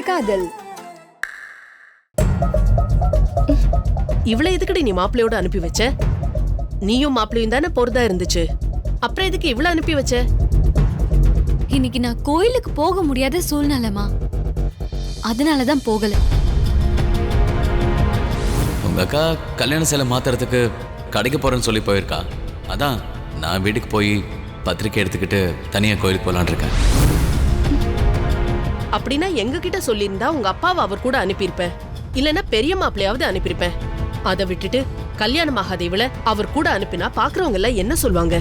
காதல். இவ்வளவு எதுக்கடி நீ மாப்பிள்ளையோட அனுப்பி வச்ச? நீயும் மாப்பிள்ளையும் தானே போறதா இருந்துச்சு, அப்புறம் எதுக்கு இவ்வளவு அனுப்பி வச்ச? இன்னைக்கு நான் கோயிலுக்கு போக முடியாத சூழ்நிலைமா, அதனாலதான் போகல. உங்க அக்கா கல்யாண சேலை மாத்துறதுக்கு கடைக்கு போறேன்னு சொல்லி போயிருக்கா. அதான் நான் வீட்டுக்கு போய் பத்திரிக்கை எடுத்துக்கிட்டு தனியா கோயிலுக்கு போலான் இருக்கேன். அப்படின்னா எங்க கிட்ட சொல்லியிருந்தா உங்க அப்பாவை அவர் கூட அனுப்பியிருப்பேன், இல்லன்னா பெரிய மாப்பிள்ளையாவது அனுப்பியிருப்பேன். அதை விட்டுட்டு கல்யாணம் ஆகாத இவள அவர் கூட அனுப்பினா பாக்குறவங்க எல்லாம் என்ன சொல்லுவாங்க?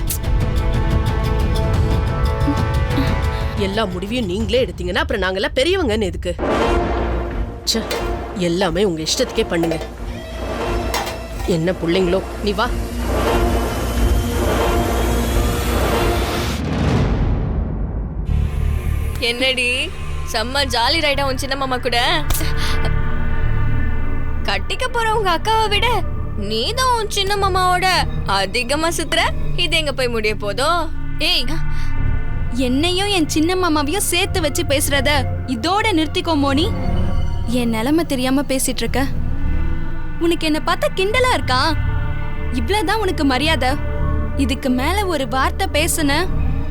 எல்லா முடிவையும் நீங்களே எடுத்தீங்கன்னா அப்புறம் நாங்கெல்லாம் பெரியவங்கன்னு எதுக்கு? எல்லாமே உங்க இஷ்டத்துக்கே பண்ணுங்க. என்ன பிள்ளைங்களோ. நீ வா. என்னடி செம்ம ஜாலி ரைடா உன் சின்ன மாமா கூட? கட்டிக்க போற உங்க அக்காவை விட நீதான் உன் சின்ன மாமாவோட அதிகமா சுத்துற. இது எங்க போய் முடிய போதோ? ஏய், என்னையும் என் சின்ன மாமாவையும் சேர்த்து வச்சு பேசுறத இதோட நிறுத்திக்கோ மோனி. என் நிலைமை தெரியாம பேசிட்டு இருக்க. உனக்கு என்ன பார்த்தா கிண்டலா இருக்கா? இவ்வளவுதான் உனக்கு மரியாதை? இதுக்கு மேல ஒரு வார்த்தை பேசுன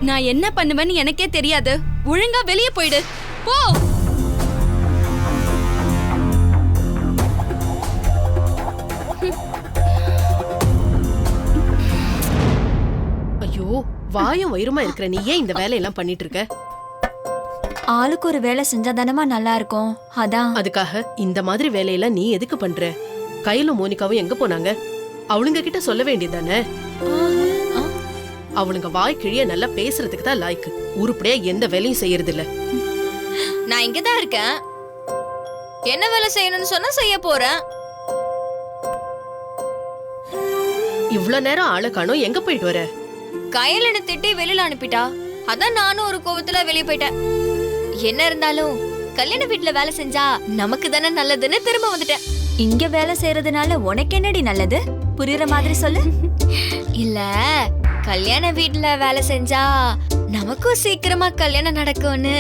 நான் என்ன பண்ணுவேன்னு எனக்கே தெரியாது. ஒழுங்கா வெளியே போயிடு போ. ஐயோ, வாயும் வயிறுமா இருக்கிற நீ ஏன் இந்த வேலையெல்லாம் பண்ணிட்டு இருக்க? ஆளுக்கு ஒரு வேலை செஞ்சா தானமா நல்லா இருக்கும். அதான். அதுக்காக இந்த மாதிரி வேலையெல்லாம் நீ எதுக்கு பண்ற? கையில மோனிகாவும் எங்க போனாங்க? அவளுங்க கிட்ட சொல்ல வேண்டியதானே? அவளுங்க வாய் கிழிய நல்லா பேசுறதுக்கு தான் லாய்க்கு. உருப்படியா எந்த வேலையும் செய்யறது இல்ல. நான் இங்கதான் இருக்கேன். என்ன வேலை செய்யணும்னு சொன்னா செய்ய போறேன். இவ்வளவு நேரம் ஆளை காணோம், எங்க போயிட்டு வர? கையில திட்டி வெளியில அனுப்பிட்டா. அதான் நானும் ஒரு கோவத்துல வெளியே போயிட்டேன். என்ன இருந்தாலும் கல்யாண வீட்டுல வேலை செஞ்சா நமக்கு தானே நல்லதுன்னு திரும்ப வந்துட்டேன். இங்க வேலை செய்யறதுனால உனக்கு என்னடி நல்லது? புரியுற மாதிரி சொல்லு. இல்ல, கல்யாண வீட்டுல வேலை செஞ்சா நமக்கும் சீக்கிரமா கல்யாணம் நடக்கும்னு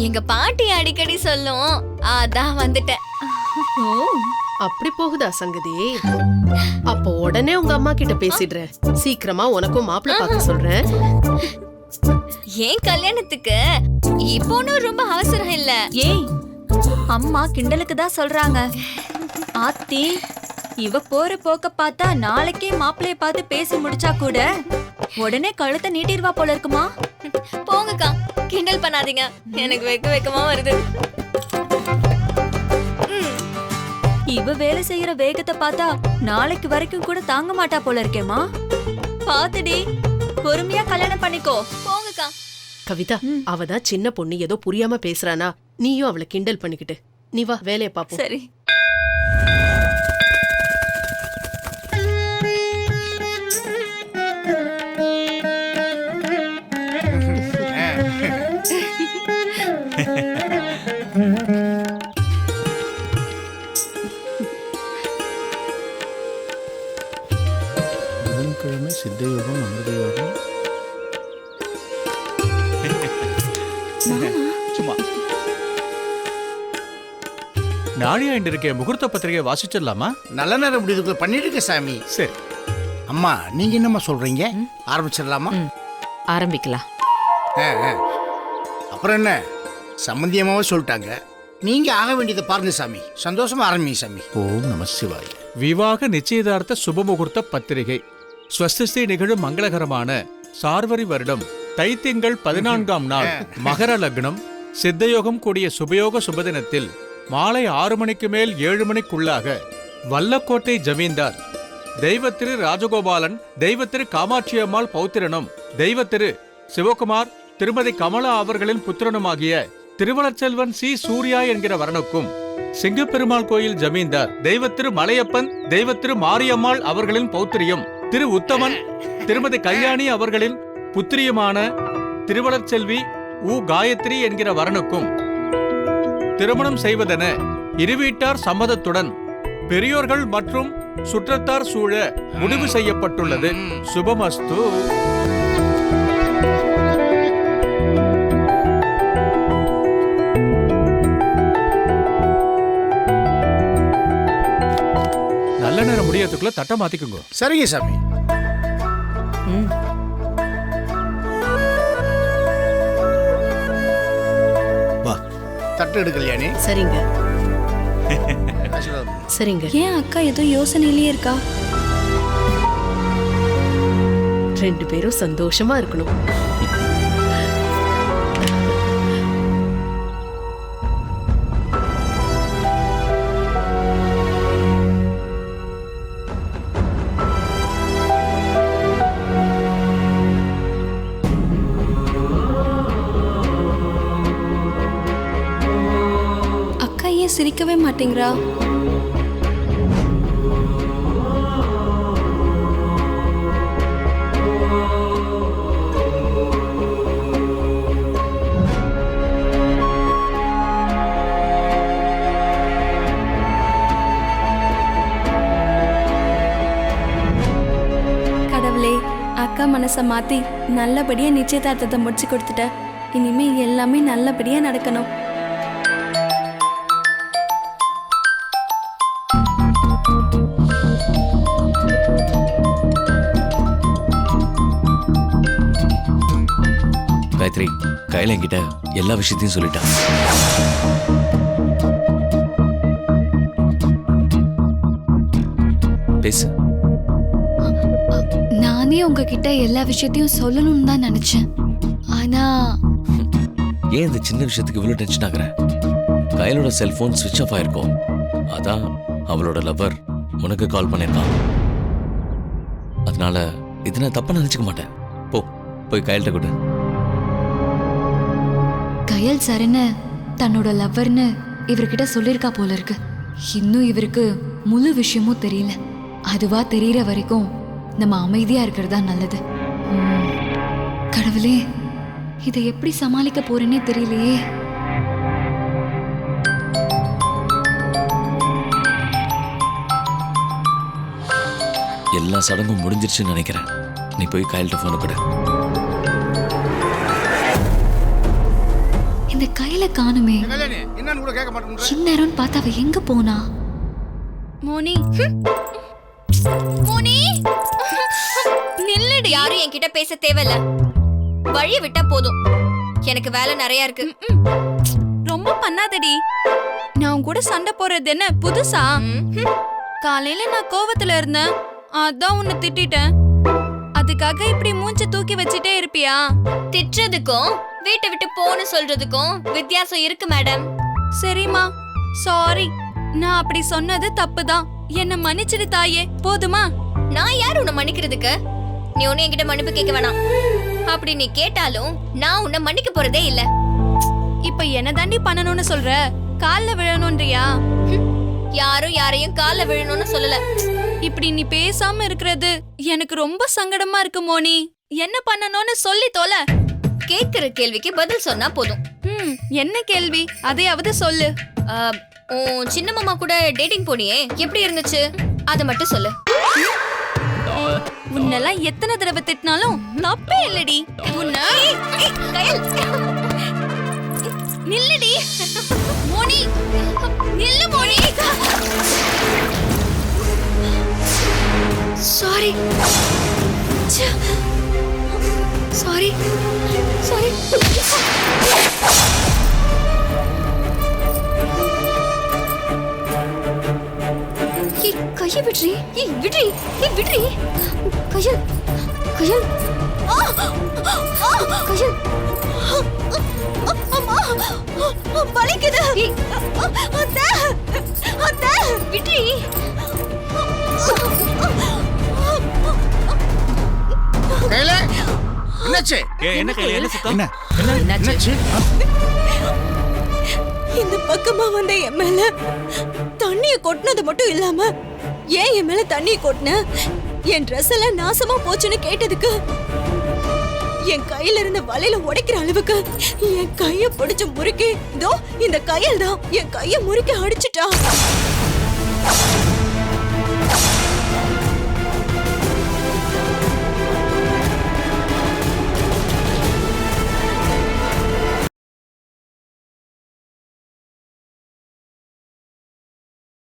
எங்க பாட்டி அடிக்கடி சொல்லும். அதான் வந்துட்டேன். அப்படி போகுதா சங்கதி? அப்போ உடனே உங்க அம்மா கிட்ட பேசிடுறேன். சீக்கிரமா உனக்கும் மாப்பிள்ளை பார்க்க சொல்றேன். ஏன் கல்யாணத்துக்கு இப்போ ஒன்னும் ரொம்ப அவசரம் இல்ல. ஏய், அம்மா கிண்டலுக்கு தான் சொல்றாங்க. ஆத்தி, இவ போற போக்க பார்த்தா நாளைக்கே மாப்பிள்ளைய பார்த்து பேசி முடிச்சா கூட உடனே கழுத்தை நீட்டிடுவா போல இருக்குமா? போங்கக்கா, கிண்டல் பண்ணாதீங்க. எனக்கு வெக்கமா வருது. இவ வேலை செய்யற வேகத்தை பார்த்தா நாளைக்கு வரைக்கும் கூட தாங்க மாட்டா போல இருக்கேமா. பாத்துடி, பொறுமையா கல்யாணம் பண்ணிக்கோ. போங்கக்கா. கவிதா, அவதான் சின்ன பொண்ணு, ஏதோ புரியாம பேசுறானா, நீயும் அவளை கிண்டல் பண்ணிக்கிட்டு. நீ வா, வேலையை பாப்போம். சரி. புதன்கிழமை சித்தயோகம் அமிர்தயோகம். சும்மா நாடியாண்டு இருக்க முகூர்த்த பத்திரிகை வாசிச்சிடலாமா? நல்ல நேரம் முடிவுக்குள்ள பண்ணிட்டு இருக்க சாமி. சரி அம்மா, நீங்க என்னம்மா சொல்றீங்க? ஆரம்பிச்சிடலாமா? ஆரம்பிக்கலாம். அப்புறம் என்ன, சம்பந்தியமாவே சொல்லிட்டாங்க. நீங்க ஆக வேண்டியதை பாருங்க சாமி. சந்தோஷமா ஆரம்பிங்க சாமி. ஓம் நம சிவாய. விவாக நிச்சயதார்த்த சுபமுகூர்த்த பத்திரிகை. ஸ்வஸ்திஸ்ரீ நிகழும் மங்களகரமான சார்வரி வருடம் தைத்திங்கள் 14ஆம் நாள் மகர லக்னம் சித்தயோகம் கூடிய சுபயோக சுபதினத்தில் மாலை 6 மணிக்கு மேல் 7 மணிக்குள்ளாக வல்லக்கோட்டை ஜமீன்தார் தெய்வத்திரு ராஜகோபாலன், தெய்வத்திரு காமாட்சி அம்மாள் பௌத்திரனும், தெய்வத்திரு சிவகுமார், திருமதி கமலா அவர்களின் புத்திரனுமாகிய திருவளச்செல்வன் சி சூர்யா என்கிற வரனுக்கும், சிங்கப்பெருமாள் கோயில் ஜமீன்தார் தெய்வத்திரு மலையப்பன், தெய்வத்திரு மாரியம்மாள் அவர்களின் பௌத்திரியும், திரு உத்தமன், திருமதி கல்யாணி அவர்களின் புத்திரியுமான திருவளச்செல்வி உ காயத்ரி என்கிற வரனுக்கும் திருமணம் செய்வதென இருவீட்டார் சம்மதத்துடன் பெரியோர்கள் மற்றும் சுற்றத்தார் சூழ முடிவு செய்யப்பட்டுள்ளது. சுபமஸ்து. தட்டை மாத்திக்குங்க. சரிங்க சாமி. ம். வா தட்டு எடு கல்யாணி. சரிங்க ஆசீர்வாதம். சரிங்க. ஏன் அக்கா ஏதோ யோசனையிலேயே இருக்கா? 2 பேரும் சந்தோஷமா இருக்கணும். அக்கா ஏன் சிரிக்கவே மாட்டேங்கிறா? கடவுளே, அக்கா மனசை மாத்தி நல்லபடியா நிச்சயதார்த்தத்தை முடிச்சு கொடுத்துட்ட. இனிமே எல்லாமே நல்லபடியா நடக்கணும். காயத்ரி, கையில என்கிட்ட எல்லா விஷயத்தையும் சொல்லிட்டான். பேசு. நானே உங்ககிட்ட எல்லா விஷயத்தையும் சொல்லணும்னு தான் நினைச்சேன். ஆனா ஏன் இந்த சின்ன விஷயத்துக்கு இவ்வளவு டென்ஷன் ஆகுற? கையிலோட செல்போன் ஸ்விட்ச் ஆஃப் ஆயிருக்கும். அதான் அவளோட லவர் உனக்கு கால் பண்ணிருக்கான். அதனால இது நான் தப்பா நினைச்சுக்க மாட்டேன். போய் கையில்ட்ட கொடு. கயல் சரண தன்னோட லவ்வர்னு இவர்கிட்ட சொல்லியிருக்கா போல இருக்கு. இன்னும் இவருக்கு முழு விஷயமும் தெரியல. அதுவா தெரியற வரைக்கும் நம்ம அமைதியா இருக்கிறதா நல்லது. கடவுளே, இதை எப்படி சமாளிக்க போறேன்னே தெரியலையே. எல்லா சடங்கும் முடிஞ்சிருச்சுன்னு நினைக்கிறேன். நீ போய் கையில்ட்ட போன கொடு. இந்த கையில காணுமே. கல்யாணி என்னன்னு கூட கேட்க மாட்டேன்ற. இந்நேரம்னு பார்த்தா அவ எங்க போனா? மோனி, மோனி, நில்லுடி. யாரும் என்கிட்ட பேச தேவையில்ல. வழிய விட்டா போதும். எனக்கு வேலை நிறைய இருக்கு. ரொம்ப பண்ணாதடி. நான் உன் கூட சண்டை போறது என்ன புதுசா? காலையில நான் கோவத்துல இருந்தேன், அதான் உன்னை திட்டிட்டேன். அதுக்காக இப்படி மூஞ்ச தூக்கி வச்சிட்டே இருப்பியா? திட்டுறதுக்கும் வீட்டை விட்டு போன்னு சொல்றதுக்கும் வித்தியாசம் இருக்கு மேடம். சரிம்மா, சாரி. நான் அப்படி சொன்னது தப்புதான். என்ன மன்னிச்சிடு தாயே, போதுமா? நான் யார் உன்னை மன்னிக்கிறதுக்கு? நீ ஒன்னும் என்கிட்ட மன்னிப்பு கேட்க வேணாம். அப்படி நீ கேட்டாலும் நான் உன்னை மன்னிக்க போறதே இல்ல. இப்ப என்ன தாண்டி பண்ணணும்னு சொல்ற? கால்ல விழணும்ன்றியா? யாரும் யாரையும் கால்ல விழணும்னு சொல்லல. இப்படி நீ பேசாம இருக்கிறது எனக்கு ரொம்ப சங்கடமா இருக்கு மோனி. என்ன பண்ணணும்னு சொல்லி தொலை. கேக்குற கேள்விக்கு பதில் சொன்னா போதும். என்ன கேள்வி? அதையாவது சொல்லு. உன் சின்ன மாமா கூட டேட்டிங் போனியே, எப்படி இருந்துச்சு? அத மட்டும் சொல்லு. உன்னெல்லாம் எத்தனை தடவை திட்டினாலும் தப்பே இல்லடி. உன்ன கயல் நில்லுடி. மோனி, நில்லு மோனி. Sorry sorry sorry. கையை விட்ரி. விட்ரி விட்ரி. கயல் கயல் கயல். அம்மா, வலிக்குது. அத்தை, அத்தை, விட்ரி. கையில என்னாச்சு? என்ன கையில என்ன சுத்தம்? என்னாச்சு? இந்த பக்கமா வந்த என் மேல தண்ணிய கொட்டினது மட்டும் இல்லாம ஏன் என் மேல தண்ணிய கொட்டின? என் ட்ரெஸ் எல்லாம் நாசமா போச்சுன்னு கேட்டதுக்கு என் கையில இருந்த வலையில உடைக்கிற அளவுக்கு என் கைய பிடிச்சு முறுக்கி, இதோ இந்த கையில் தான் என் கைய முறுக்கி அடிச்சுட்டா.